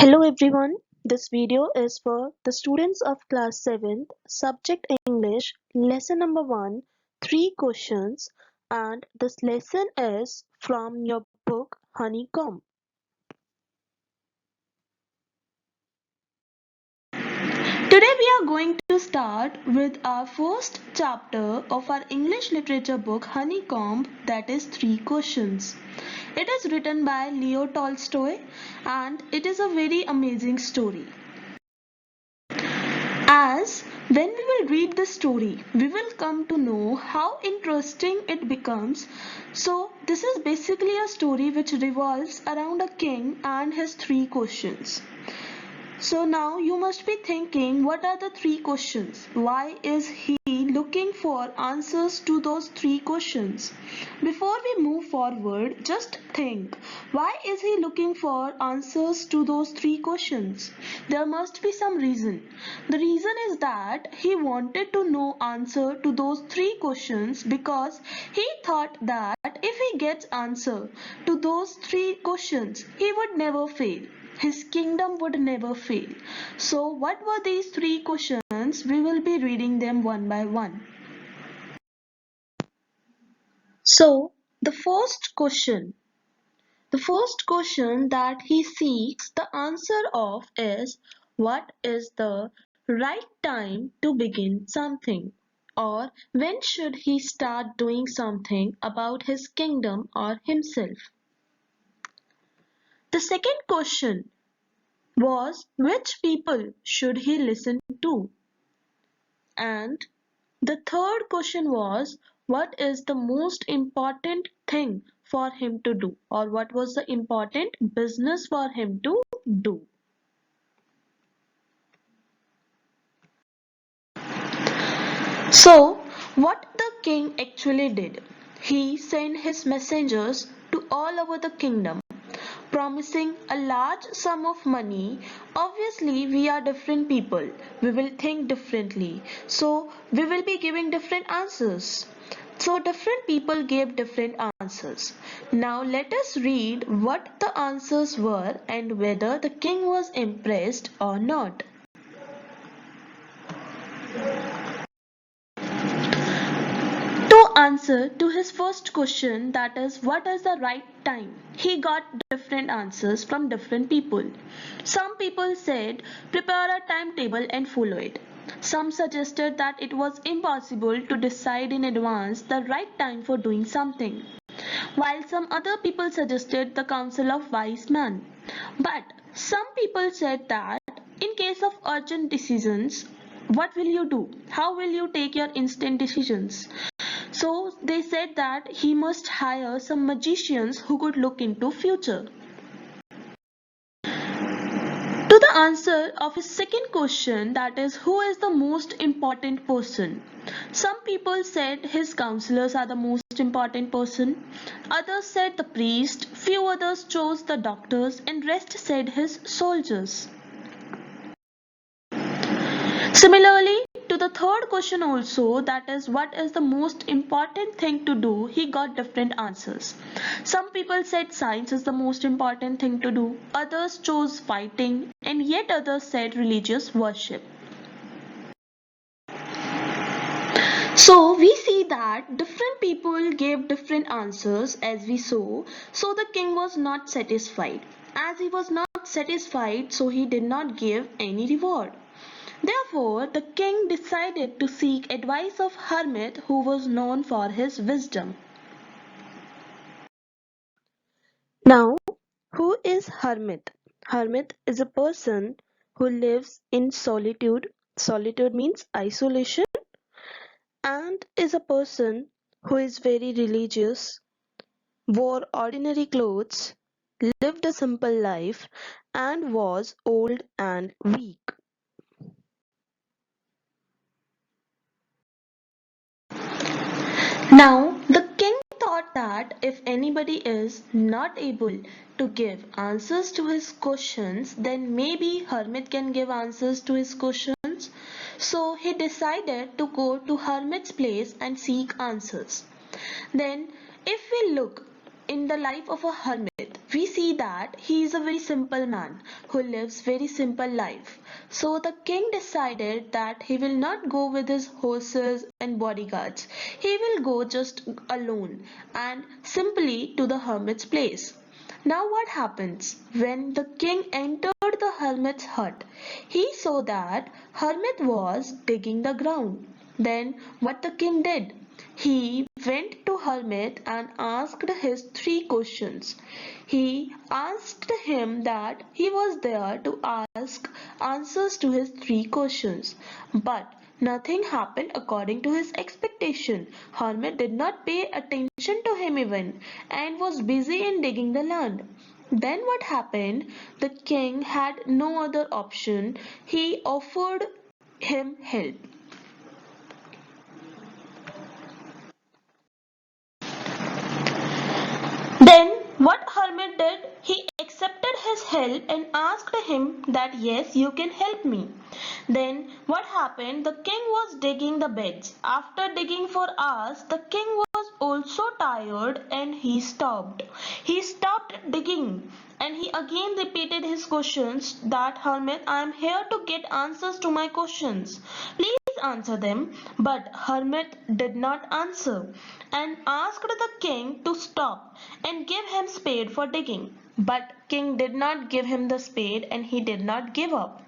Hello everyone, this video is for the students of class 7th, subject English, lesson number 1, 3 questions, and this lesson is from your book Honeycomb. Today we are going to start with our first chapter of our English literature book Honeycomb, that is 3 questions. It is written by Leo Tolstoy and it is a very amazing story. As when we will read the story, we will come to know how interesting it becomes. So this is basically a story which revolves around a king and his 3 questions. So now you must be thinking, what are the 3 questions? Why is he looking for answers to those 3 questions? Before we move forward, just think, why is he looking for answers to those 3 questions? There must be some reason. The reason is that he wanted to know answer to those 3 questions because he thought that if he gets answer to those 3 questions, he would never fail. His kingdom would never fail. So what were these 3 questions? We will be reading them one by one. So the first question that he seeks the answer of is, what is the right time to begin something? Or when should he start doing something about his kingdom or himself? The second question was, which people should he listen to? And the third question was, what is the most important thing for him to do, or what was the important business for him to do? So what the king actually did, he sent his messengers to all over the kingdom promising a large sum of money. Obviously, we are different people. We will think differently. So, we will be giving different answers. So, different people gave different answers. Now, let us read what the answers were and whether the king was impressed or not. To answer to his first question, that is, what is the right time? He got different answers from different people. Some people said, prepare a timetable and follow it. Some suggested that it was impossible to decide in advance the right time for doing something, while some other people suggested the counsel of wise men. But some people said that in case of urgent decisions, what will you do? How will you take your instant decisions? So they said that he must hire some magicians who could look into future. To the answer of his second question, that is, who is the most important person? Some people said his counselors are the most important person. Others said the priest, few others chose the doctors, and rest said his soldiers. Similarly, to the third question also, that is, what is the most important thing to do, he got different answers. Some people said science is the most important thing to do, others chose fighting, and yet others said religious worship. So we see that different people gave different answers as we saw. So the king was not satisfied. As he was not satisfied, so he did not give any reward. Therefore, the king decided to seek advice of Hermit, who was known for his wisdom. Now, who is Hermit? Hermit is a person who lives in solitude. Solitude means isolation, and is a person who is very religious, wore ordinary clothes, lived a simple life, and was old and weak. Now, the king thought that if anybody is not able to give answers to his questions, then maybe Hermit can give answers to his questions. So he decided to go to Hermit's place and seek answers. Then, if we look in the life of a hermit, we see that he is a very simple man who lives very simple life. So the king decided that he will not go with his horses and bodyguards. He will go just alone and simply to the hermit's place. Now what happens? When the king entered the hermit's hut, he saw that hermit was digging the ground. Then what the king did? He went to hermit and asked his three questions. He asked him that he was there to ask answers to his three questions. But nothing happened according to his expectation. Hermit did not pay attention to him even and was busy in digging the land. Then what happened? The king had no other option. He offered him help. Then what Hermit did, he accepted his help and asked him that yes, you can help me. Then what happened, the king was digging the beds. After digging for hours, the king was also tired and he stopped. He stopped digging and he again repeated his questions that Hermit, I am here to get answers to my questions. Please answer them. But Hermit did not answer and asked the king to stop and give him spade for digging. But king did not give him the spade and he did not give up.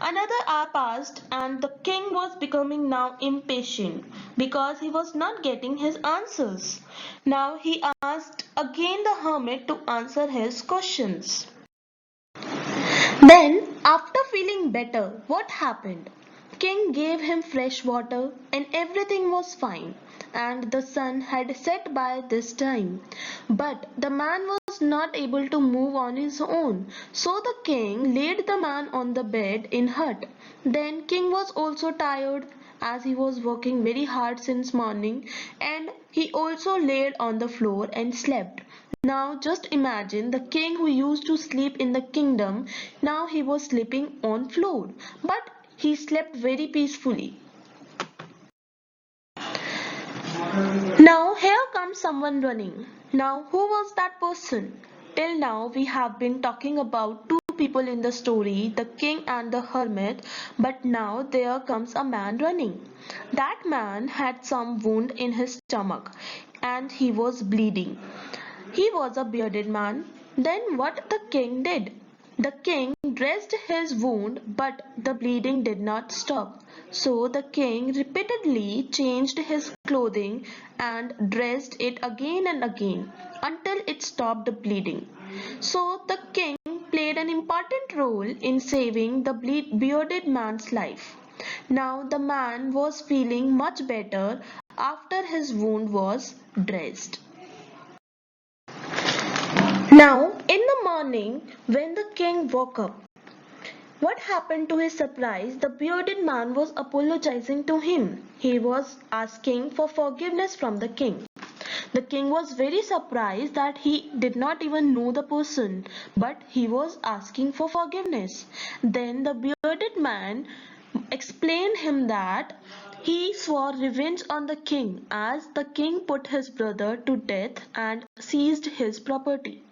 Another hour passed and the king was becoming now impatient because he was not getting his answers. Now he asked again the hermit to answer his questions. Then, after feeling better, what happened? King gave him fresh water and everything was fine. And the sun had set by this time. But the man was not able to move on his own. So the king laid the man on the bed in hut. Then king was also tired as he was working very hard since morning and he also laid on the floor and slept. Now just imagine the king who used to sleep in the kingdom, now he was sleeping on floor, but he slept very peacefully. Now here comes someone running. Now who was that person? Till now we have been talking about two people in the story, the king and the hermit, but now there comes a man running. That man had some wound in his stomach and he was bleeding. He was a bearded man. Then what the king did? The king dressed his wound, but the bleeding did not stop. So the king repeatedly changed his clothing and dressed it again and again until it stopped bleeding. So the king played an important role in saving the bearded man's life. Now the man was feeling much better after his wound was dressed. Now, in the morning, when the king woke up, what happened to his surprise? The bearded man was apologizing to him. He was asking for forgiveness from the king. The king was very surprised that he did not even know the person, but he was asking for forgiveness. Then the bearded man explained him that he swore revenge on the king as the king put his brother to death and seized his property.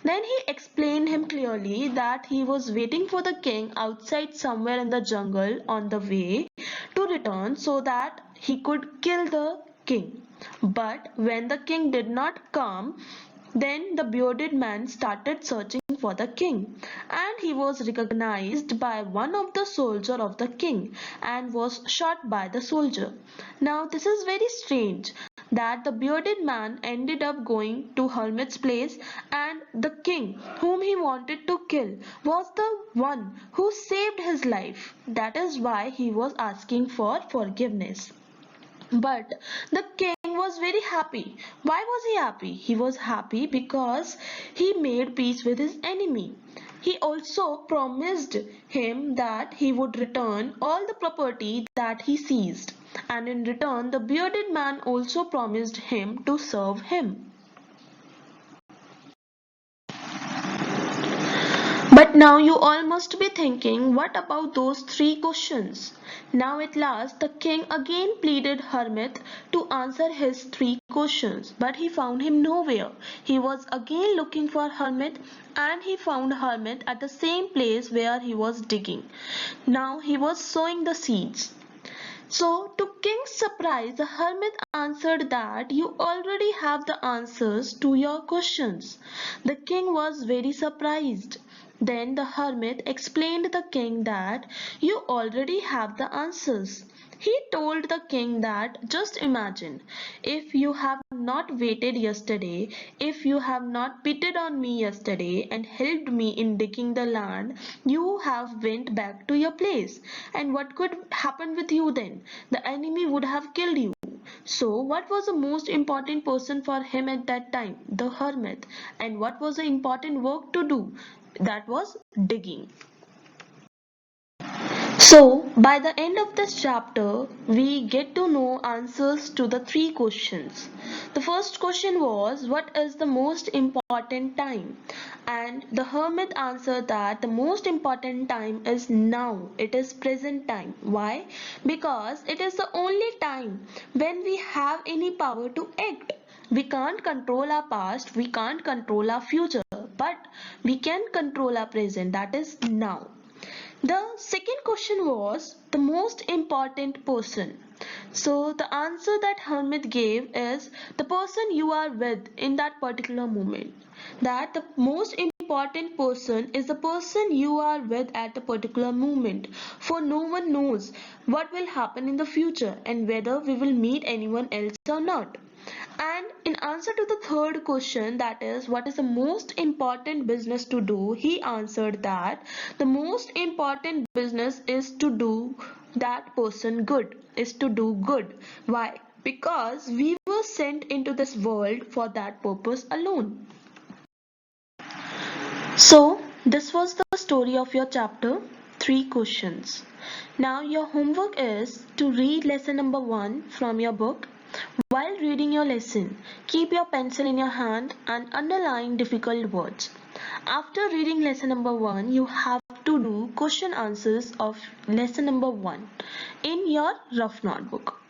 Then he explained him clearly that he was waiting for the king outside somewhere in the jungle on the way to return so that he could kill the king. But when the king did not come, then the bearded man started searching for the king, and he was recognized by one of the soldiers of the king and was shot by the soldier. Now this is very strange that the bearded man ended up going to Hermit's place and the king whom he wanted to kill was the one who saved his life. That is why he was asking for forgiveness. But the king was very happy. Why was he happy? He was happy because he made peace with his enemy. He also promised him that he would return all the property that he seized. And in return, the bearded man also promised him to serve him. But now you all must be thinking, what about those 3 questions? Now at last the king again pleaded Hermit to answer his 3 questions, but he found him nowhere. He was again looking for Hermit, and he found Hermit at the same place where he was digging. Now he was sowing the seeds. So, to King's surprise, the hermit answered that you already have the answers to your questions. The king was very surprised. Then the hermit explained the king that you already have the answers. He told the king that just imagine, if you have not waited yesterday, if you have not pitted on me yesterday and helped me in digging the land, you have went back to your place. And what could happen with you then? The enemy would have killed you. So what was the most important person for him at that time? The hermit. And what was the important work to do? That was digging. So, by the end of this chapter, we get to know answers to the 3 questions. The first question was, what is the most important time? And the hermit answered that the most important time is now. It is present time. Why? Because it is the only time when we have any power to act. We can't control our past, we can't control our future, but we can control our present, that is now. The second question was the most important person. So the answer that Hermit gave is the person you are with in that particular moment. That the most important person is the person you are with at the particular moment. For no one knows what will happen in the future and whether we will meet anyone else or not. And in answer to the third question, that is, what is the most important business to do? He answered that the most important business is to do that person good, is to do good. Why? Because we were sent into this world for that purpose alone. So, this was the story of your chapter, 3 questions. Now, your homework is to read lesson number 1 from your book. While reading your lesson, keep your pencil in your hand and underline difficult words. After reading lesson number 1, you have to do question answers of lesson number 1 in your rough notebook.